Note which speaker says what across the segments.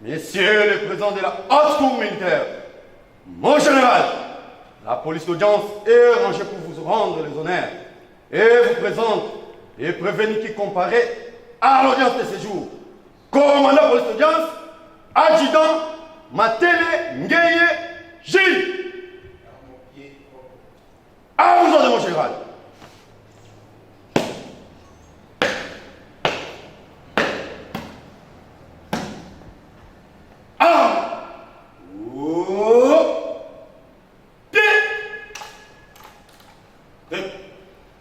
Speaker 1: Messieurs les présidents de la haute cour militaire, mon général, la police d'audience est rangée pour vous rendre les honneurs et vous présente les prévenus qui comparaient à l'audience de séjour. Commandant police d'audience, adjudant Matele Ngeye Gilles. À vous ordres, mon général.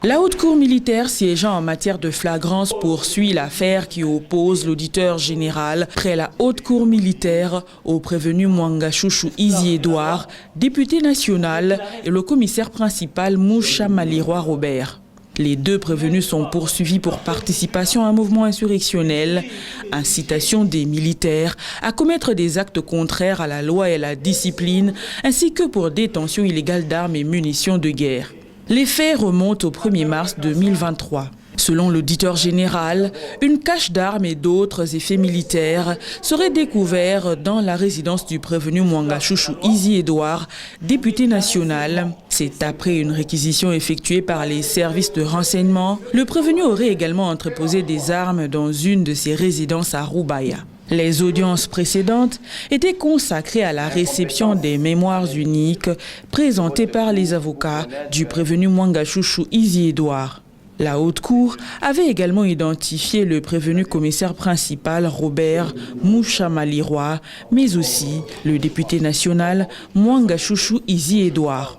Speaker 2: La haute cour militaire siégeant en matière de flagrance poursuit l'affaire qui oppose l'auditeur général près la haute cour militaire au prévenu Mwanga Chouchou Izi Edouard, député national, et le commissaire principal Moucha Maliroi Robert. Les deux prévenus sont poursuivis pour participation à un mouvement insurrectionnel, incitation des militaires à commettre des actes contraires à la loi et à la discipline, ainsi que pour détention illégale d'armes et munitions de guerre. Les faits remontent au 1er mars 2023. Selon l'auditeur général, une cache d'armes et d'autres effets militaires seraient découverts dans la résidence du prévenu Mwanga Chouchou Izi Edouard, député national. C'est après une réquisition effectuée par les services de renseignement. Le prévenu aurait également entreposé des armes dans une de ses résidences à Roubaïa. Les audiences précédentes étaient consacrées à la réception des mémoires uniques présentées par les avocats du prévenu Mwanga Chouchou Izi Edouard. La haute cour avait également identifié le prévenu commissaire principal Robert Moucha Maliroi, mais aussi le député national Mwanga Chouchou Izi Edouard.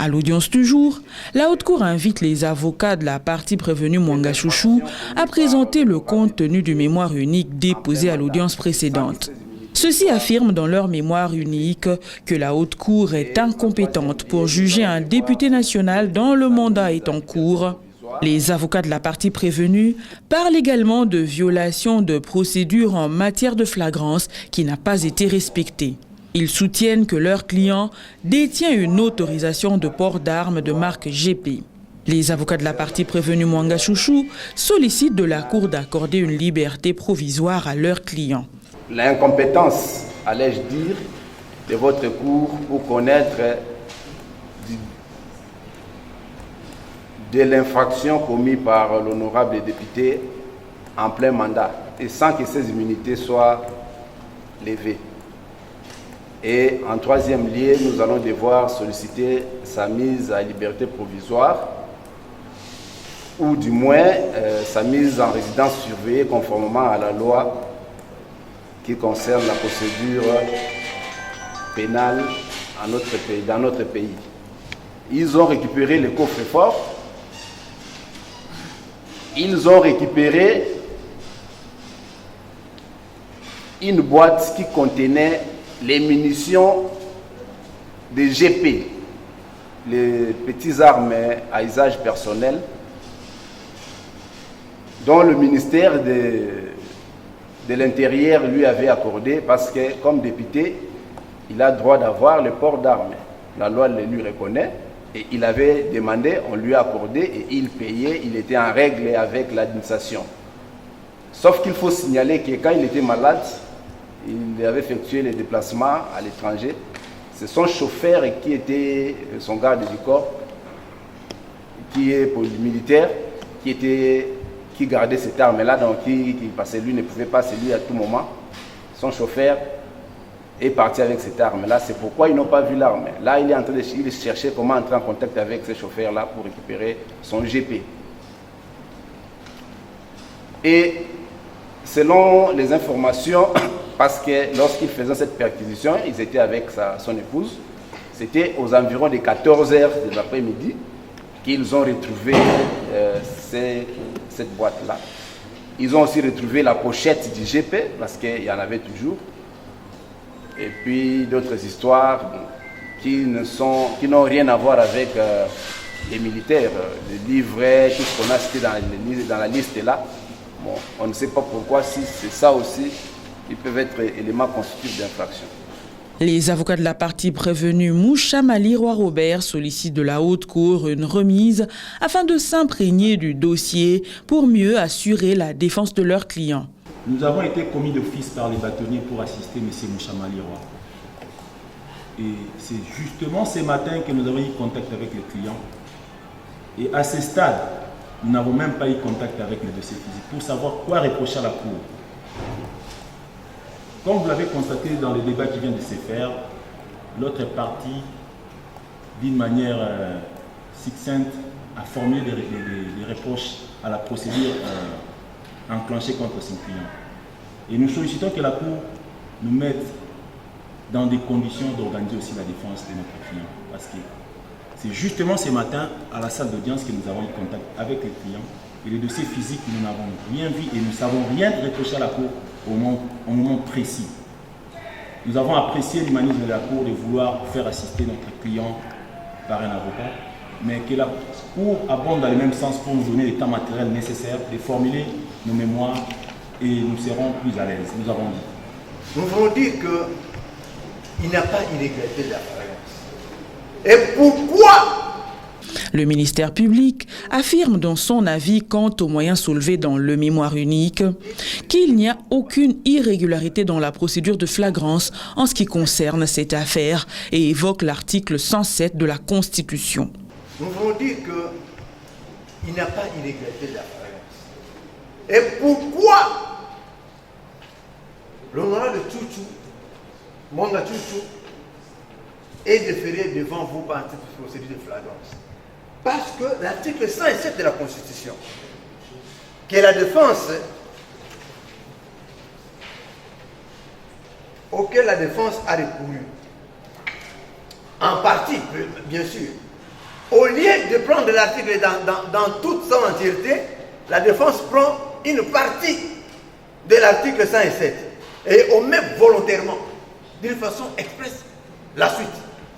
Speaker 2: À l'audience du jour, la haute cour invite les avocats de la partie prévenue Mwanga Chouchou à présenter le contenu du mémoire unique déposé à l'audience précédente. Ceux-ci affirment dans leur mémoire unique que la haute cour est incompétente pour juger un député national dont le mandat est en cours. Les avocats de la partie prévenue parlent également de violation de procédure en matière de flagrance qui n'a pas été respectée. Ils soutiennent que leur client détient une autorisation de port d'armes de marque GP. Les avocats de la partie prévenue Mwanga Chouchou sollicitent de la Cour d'accorder une liberté provisoire à leur client.
Speaker 3: L'incompétence, allais-je dire, de votre cour pour connaître de l'infraction commise par l'honorable député en plein mandat et sans que ces immunités soient levées. Et en troisième lieu, nous allons devoir solliciter sa mise à liberté provisoire ou du moins sa mise en résidence surveillée conformément à la loi qui concerne la procédure pénale dans notre pays. Ils ont récupéré le coffre-fort, ils ont récupéré une boîte qui contenait les munitions de GP, les petites armes à usage personnel, dont le ministère de l'Intérieur lui avait accordé parce que, comme député, il a droit d'avoir le port d'armes. La loi le lui reconnaît et il avait demandé, on lui a accordé et il payait, il était en règle avec l'administration. Sauf qu'il faut signaler que quand il était malade, il avait effectué les déplacements à l'étranger. C'est son chauffeur qui était son garde du corps, qui est militaire, qui gardait cette arme-là, donc parce que lui ne pouvait pas se lui à tout moment. Son chauffeur est parti avec cette arme-là. C'est pourquoi ils n'ont pas vu l'arme. Là, il est en train de chercher comment entrer en contact avec ce chauffeur-là pour récupérer son GP. Et selon les informations, parce que lorsqu'ils faisaient cette perquisition, ils étaient avec son épouse, c'était aux environs de 14 h de l'après-midi qu'ils ont retrouvé cette boîte-là. Ils ont aussi retrouvé la pochette du GP, parce qu'il y en avait toujours. Et puis d'autres histoires qui n'ont rien à voir avec les militaires. Les livrets, tout ce qu'on a cité dans la liste là. Bon, on ne sait pas pourquoi, si c'est ça aussi, ils peuvent être éléments constitutifs d'infraction.
Speaker 2: Les avocats de la partie prévenue Moucha Maliroi Robert sollicitent de la haute cour une remise afin de s'imprégner du dossier pour mieux assurer la défense de leurs clients.
Speaker 4: Nous avons été commis d'office par les bâtonniers pour assister M. Mouchamali Roy. Et c'est justement ce matin que nous avons eu contact avec le client. Et à ce stade, nous n'avons même pas eu contact avec le dossier physique pour savoir quoi reprocher à la Cour. Comme vous l'avez constaté dans le débat qui vient de se faire, l'autre partie, d'une manière succincte, a formulé des reproches à la procédure enclenchée contre son client. Et nous sollicitons que la Cour nous mette dans des conditions d'organiser aussi la défense de notre client. Parce que c'est justement ce matin, à la salle d'audience, que nous avons eu contact avec les clients. Et le dossier physique, nous n'avons rien vu et nous ne savons rien reprocher à la Cour au moment précis. Nous avons apprécié l'humanisme de la Cour de vouloir faire assister notre client par un avocat, mais que la Cour abonde dans le même sens pour nous donner les temps matériels nécessaires de formuler nos mémoires et nous serons plus à l'aise. Nous avons dit.
Speaker 5: Nous voulons dire qu'il n'y a pas d'illégalité de la flagrance. Et pourquoi?
Speaker 2: Le ministère public affirme dans son avis quant aux moyens soulevés dans le mémoire unique qu'il n'y a aucune irrégularité dans la procédure de flagrance en ce qui concerne cette affaire et évoque l'article 107 de la Constitution.
Speaker 5: Nous voulons dire qu'il n'y a pas d'illégalité de la flagrance. Et pourquoi l'honorable Tchouchou, Mwanga Tchouchou, est déféré devant vous par cette procédure de flagrance? Parce que l'article 107 de la Constitution, qui est la défense, auquel la défense a recouru, en partie, bien sûr, au lieu de prendre l'article dans toute son entièreté, la défense prend une partie de l'article 107 et omet volontairement, d'une façon expresse, la suite.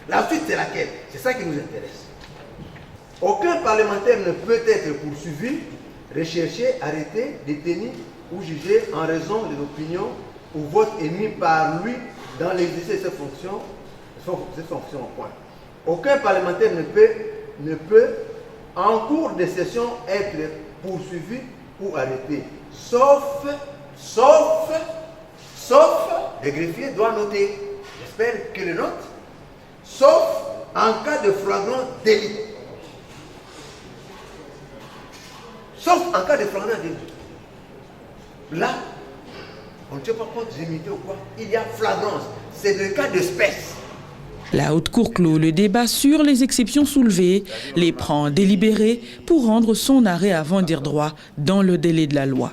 Speaker 5: La suite, c'est laquelle? C'est ça qui nous intéresse. Aucun parlementaire ne peut être poursuivi, recherché, arrêté, détenu ou jugé en raison de l'opinion ou vote émis par lui dans l'exercice de ses fonctions en point. Aucun parlementaire ne peut, en cours de session, être poursuivi ou arrêté, sauf, le greffier doit noter, j'espère qu'il le note, sauf en cas de flagrant délit. Sauf en cas de flagrant délit. Là, on ne tient pas compte des immunités ou quoi. Il y a flagrance. C'est le cas d'espèce.
Speaker 2: La Haute Cour clôt le débat sur les exceptions soulevées, les prend délibérés pour rendre son arrêt avant dire droit dans le délai de la loi.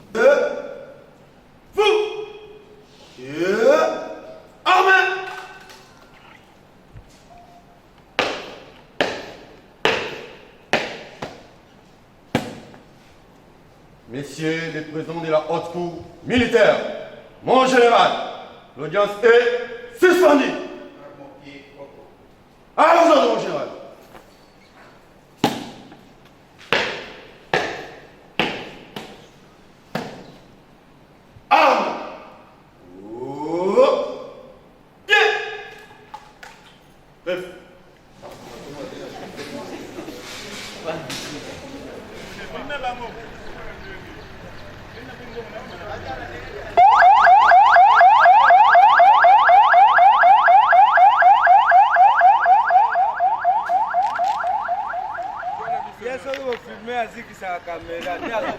Speaker 1: Messieurs les présidents de la haute cour militaire, mon général, l'audience est suspendue. À vos ordres, mon général. Armes. Pied. Bref.
Speaker 6: Yesu filme aziki sa kamera ni ala.